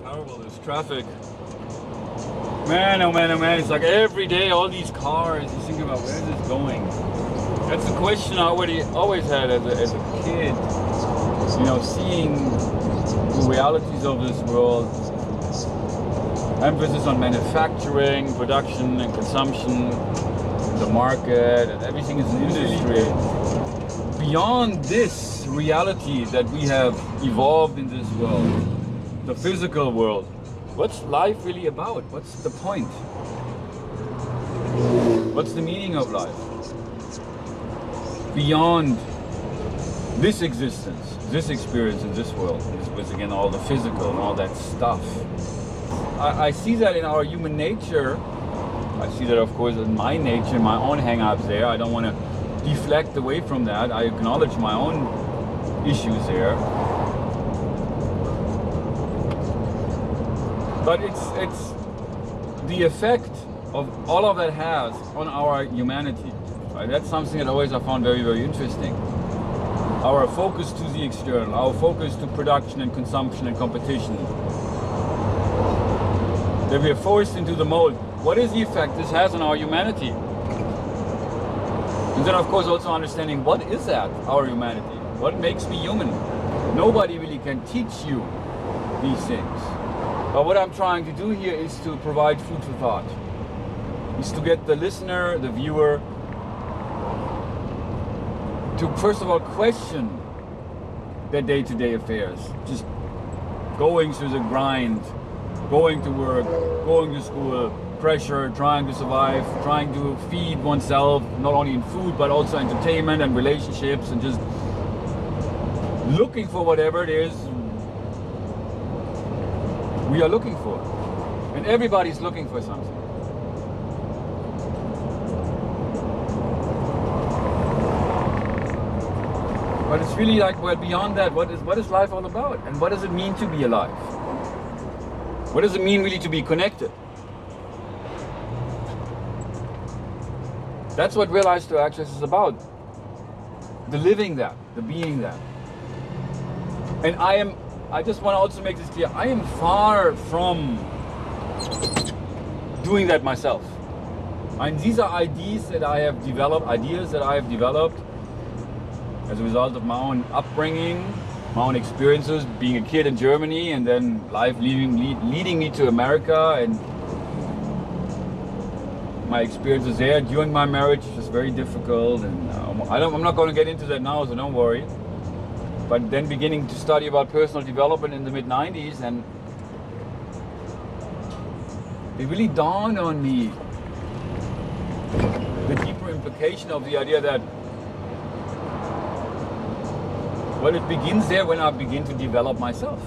terrible, this traffic. Man, oh man, oh man, it's like every day all these cars, you think about where is this going? That's a question I always had as a kid, you know, seeing the realities of this world, emphasis on manufacturing, production and consumption, the market, and everything is an industry. Beyond this reality that we have evolved in this world, the physical world, what's life really about? What's the point? What's the meaning of life? Beyond this existence, this experience in this world, with again all the physical and all that stuff. I see that in our human nature. I see that, of course, in my nature, my own hang-ups there. I don't want to deflect away from that. I acknowledge my own issues there. But it's the effect of all of that has on our humanity. Right? That's something that always I found very, very interesting. Our focus to the external, our focus to production and consumption and competition. That we are forced into the mold. What is the effect this has on our humanity? And then, of course, also understanding what is that, our humanity? What makes me human? Nobody really can teach you these things. But what I'm trying to do here is to provide food for thought. Is to get the listener, the viewer, to first of all question their day-to-day affairs. Just going through the grind, going to work, going to school, pressure, trying to survive, trying to feed oneself, not only in food, but also entertainment and relationships, and just looking for whatever it is we are looking for. And everybody's looking for something. But it's really like, well, beyond that, what is life all about? And what does it mean to be alive? What does it mean really to be connected? That's what Realize to Access is about. The living that, the being that. And I just want to also make this clear, I am far from doing that myself. And these are ideas that I have developed as a result of my own upbringing, my own experiences, being a kid in Germany, and then life leading me to America, and my experiences there during my marriage was very difficult, and I'm not going to get into that now, so don't worry. But then beginning to study about personal development in the mid-90s, and it really dawned on me the deeper implication of the idea that, well, it begins there when I begin to develop myself,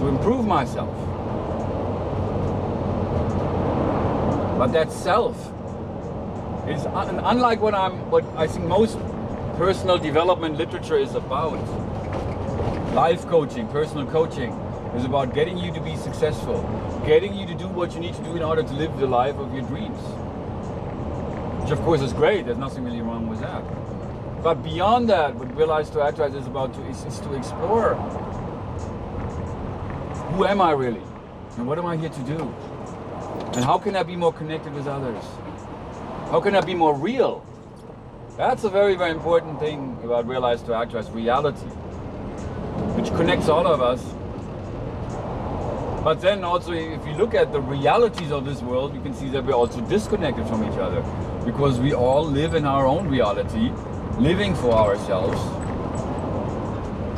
to improve myself. But that self is unlike what I think most personal development literature is about. Life coaching, personal coaching is about getting you to be successful, getting you to do what you need to do in order to live the life of your dreams. Which of course is great, there's nothing really wrong with that. But beyond that, what Realize to Actualize is about is to explore, who am I really? And what am I here to do? And how can I be more connected with others? How can I be more real? That's a very, very important thing about Realize to Actualize, reality, which connects all of us. But then also, if you look at the realities of this world, you can see that we're also disconnected from each other, because we all live in our own reality, living for ourselves,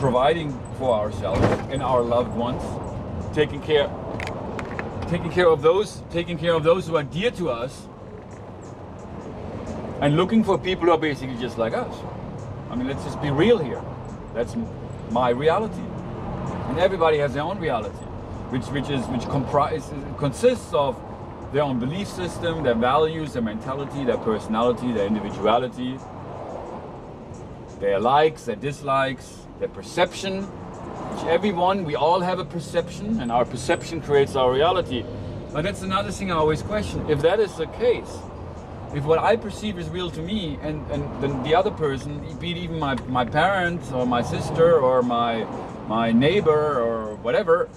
providing for ourselves and our loved ones, taking care of those who are dear to us, and looking for people who are basically just like us. I mean, let's just be real here. That's my reality, and everybody has their own reality, which consists of their own belief system, their values, their mentality, their personality, their individuality, their likes, their dislikes, their perception, which we all have a perception, and our perception creates our reality. But that's another thing I always question. If that is the case, if what I perceive is real to me, and then the other person, be it even my parents or my sister or my neighbor or whatever,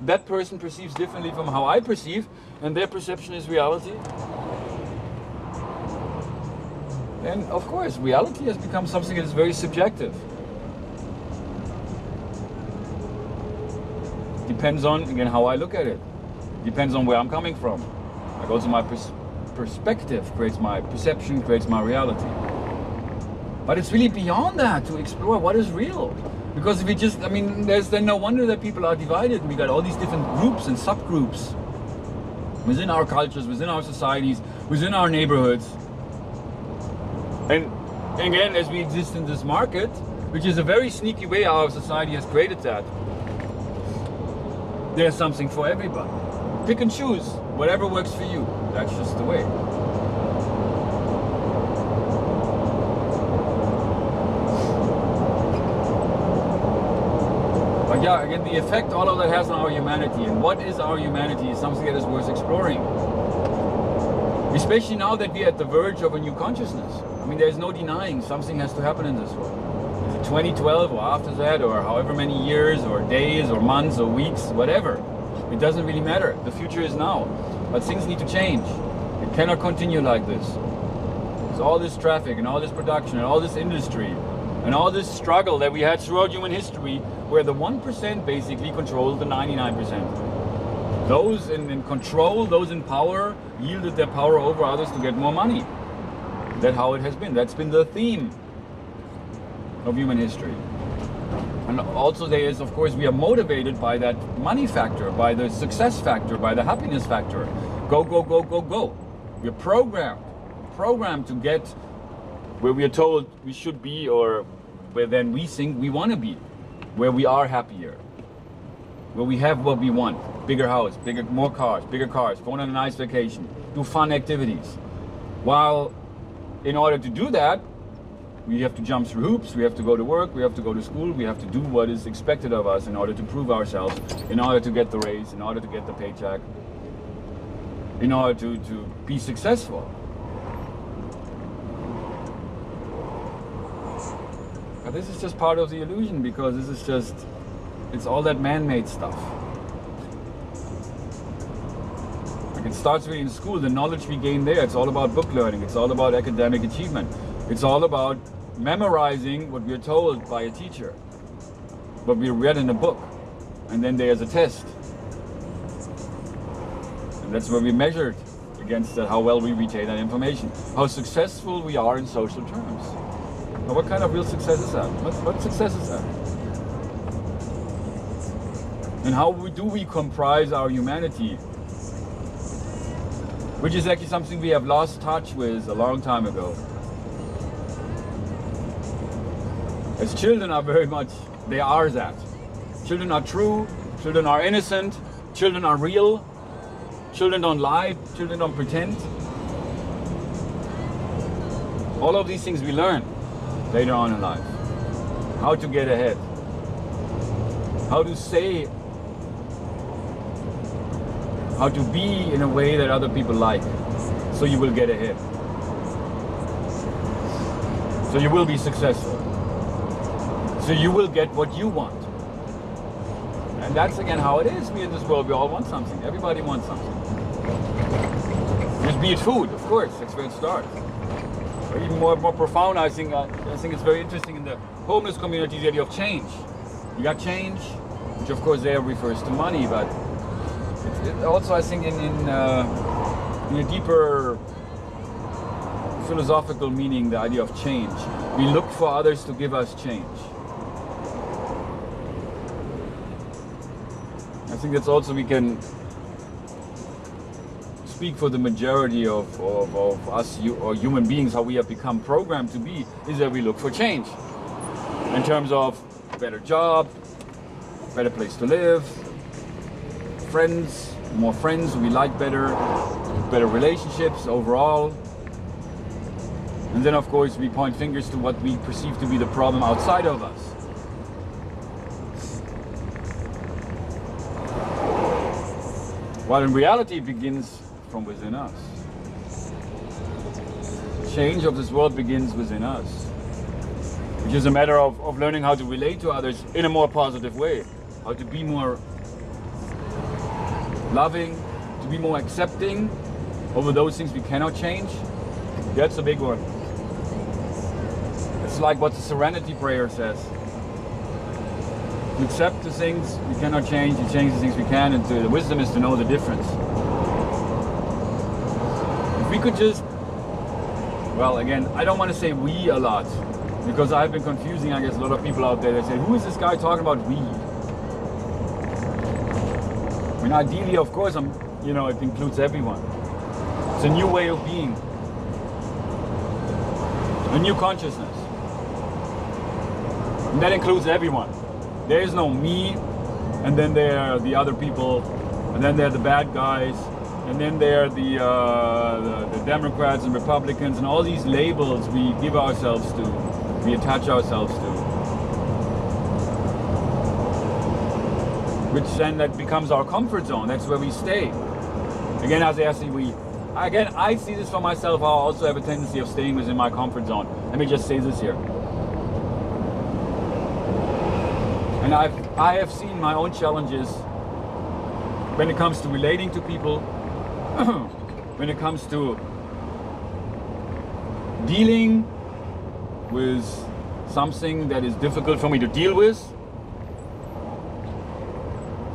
that person perceives differently from how I perceive, and their perception is reality, then of course reality has become something that is very subjective. Depends on, again, how I look at it. Depends on where I'm coming from. Like also my perspective creates my perception, creates my reality. But it's really beyond that to explore what is real. Because if we just, I mean, there's then no wonder that people are divided. We got all these different groups and subgroups within our cultures, within our societies, within our neighborhoods. And again, as we exist in this market, which is a very sneaky way our society has created that, there's something for everybody. Pick and choose whatever works for you. That's just the way. But yeah, again, the effect all of that has on our humanity, and what is our humanity is something that is worth exploring. Especially now that we're at the verge of a new consciousness. I mean, there's no denying something has to happen in this world. Is it 2012 or after that, or however many years or days or months or weeks, whatever. It doesn't really matter. The future is now. But things need to change. It cannot continue like this. There's all this traffic and all this production and all this industry and all this struggle that we had throughout human history, where the 1% basically controlled the 99%. Those in control, those in power, yielded their power over others to get more money. That's how it has been. That's been the theme of human history. And also there is, of course, we are motivated by that money factor, by the success factor, by the happiness factor. Go, go, go, go, go. We're programmed to get where we are told we should be, or where then we think we want to be, where we are happier, where we have what we want. Bigger house, more cars, bigger cars, go on a nice vacation, do fun activities. While in order to do that, we have to jump through hoops, we have to go to work, we have to go to school, we have to do what is expected of us in order to prove ourselves, in order to get the raise, in order to get the paycheck, in order to be successful. But this is just part of the illusion, because this is just, it's all that man-made stuff. Like it starts really in school, the knowledge we gain there, it's all about book learning, it's all about academic achievement. It's all about memorizing what we're told by a teacher, what we read in a book, and then there's a test. And that's where we measured against how well we retain that information, how successful we are in social terms. Now, what kind of real success is that? What success is that? And how do we comprise our humanity? Which is actually something we have lost touch with a long time ago. As children are very much, they are that. Children are true, children are innocent, children are real, children don't lie, children don't pretend. All of these things we learn later on in life. How to get ahead. How to say, how to be in a way that other people like, so you will get ahead. So you will be successful. So you will get what you want. And that's again how it is. We in this world, we all want something. Everybody wants something. Just be it food, of course, that's where it starts. Or even more profound, I think it's very interesting in the homeless community, the idea of change. You got change, which of course there refers to money, but it also I think in a deeper philosophical meaning, the idea of change. We look for others to give us change. I think that's also, we can speak for the majority of us or human beings, how we have become programmed to be, is that we look for change. In terms of better job, better place to live, friends, more friends we like better, better relationships overall. And then of course we point fingers to what we perceive to be the problem outside of us. While in reality it begins from within us. change of this world begins within us, which is a matter of learning how to relate to others in a more positive way, how to be more loving, to be more accepting over those things we cannot change. That's a big one. It's like what the Serenity Prayer says. To accept the things we cannot change, to change the things we can, and the wisdom is to know the difference. If we could just, well, again, I don't want to say we a lot, because I've been confusing, I guess, a lot of people out there that say, who is this guy talking about we? I mean, ideally, of course, it includes everyone. It's a new way of being, a new consciousness. And that includes everyone. There is no me, and then there are the other people, and then there are the bad guys, and then there are the Democrats and Republicans, and all these labels we give ourselves to, we attach ourselves to. Which then that becomes our comfort zone. That's where we stay. Again, as I see this for myself. I also have a tendency of staying within my comfort zone. Let me just say this here. And I have seen my own challenges when it comes to relating to people, when it comes to dealing with something that is difficult for me to deal with.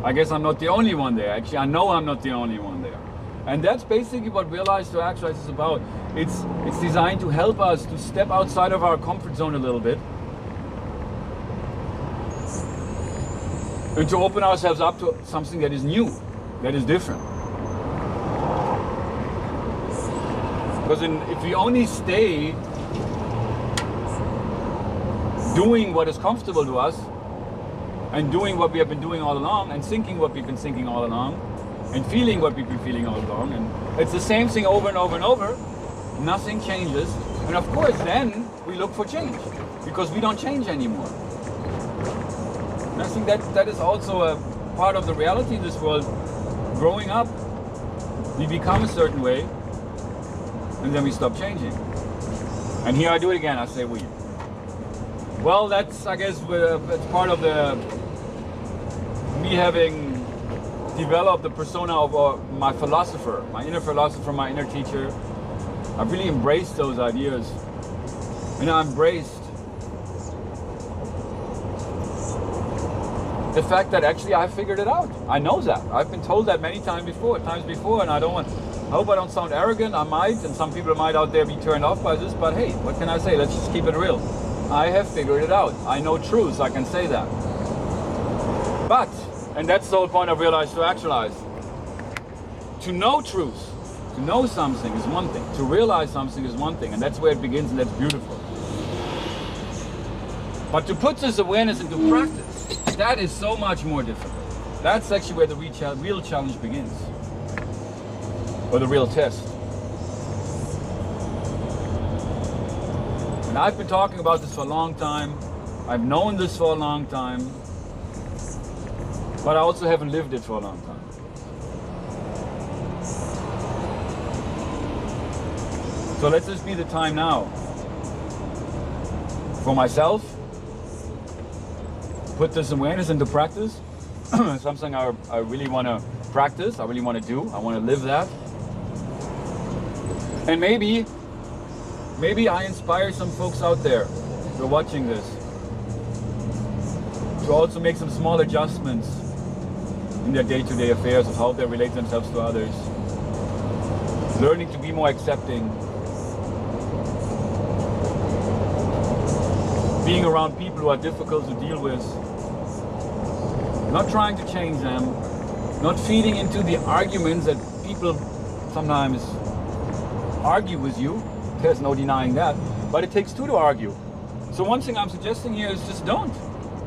I guess I'm not the only one there. Actually, I know I'm not the only one there. And that's basically what Realize to Actualize is about. It's designed to help us to step outside of our comfort zone a little bit, and to open ourselves up to something that is new, that is different. Because if we only stay doing what is comfortable to us, and doing what we have been doing all along, and thinking what we've been thinking all along, and feeling what we've been feeling all along, and it's the same thing over and over and over, nothing changes. And of course then we look for change, because we don't change anymore. And I think that is also a part of the reality in this world. Growing up, we become a certain way, and then we stop changing. And here I do it again, I say we. Well, that's, I guess, it's part of me having developed the persona of my philosopher, my inner philosopher, my inner teacher. I've really embraced those ideas. And I embraced the fact that actually I figured it out. I know that. I've been told that many times before, and I hope I don't sound arrogant. I might, and some people might out there be turned off by this, but hey, what can I say? Let's just keep it real. I have figured it out. I know truths, I can say that. But, and that's the whole point of Realize to Actualize. To know truths, to know something is one thing. To realize something is one thing, and that's where it begins, and that's beautiful. But to put this awareness into practice, that is so much more difficult. That's actually where the real challenge begins. Or the real test. And I've been talking about this for a long time. I've known this for a long time. But I also haven't lived it for a long time. So let this be the time now for myself. Put this awareness into practice. Something I really want to practice. I really want to do. I want to live that. And maybe I inspire some folks out there who are watching this to also make some small adjustments in their day-to-day affairs of how they relate themselves to others. Learning to be more accepting. Being around people who are difficult to deal with. Not trying to change them. Not feeding into the arguments that people sometimes argue with you. There's no denying that. But it takes two to argue. So one thing I'm suggesting here is just don't.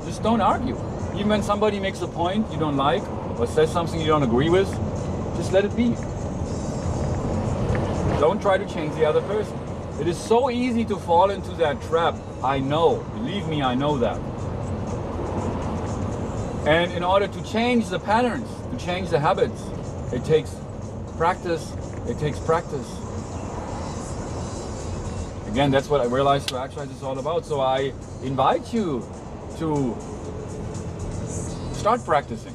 Just don't argue. Even when somebody makes a point you don't like, or says something you don't agree with, just let it be. Don't try to change the other person. It is so easy to fall into that trap. I know. Believe me, I know that. And in order to change the patterns, to change the habits, it takes practice. It takes practice. Again, that's what I realized to actualize is all about. So I invite you to start practicing.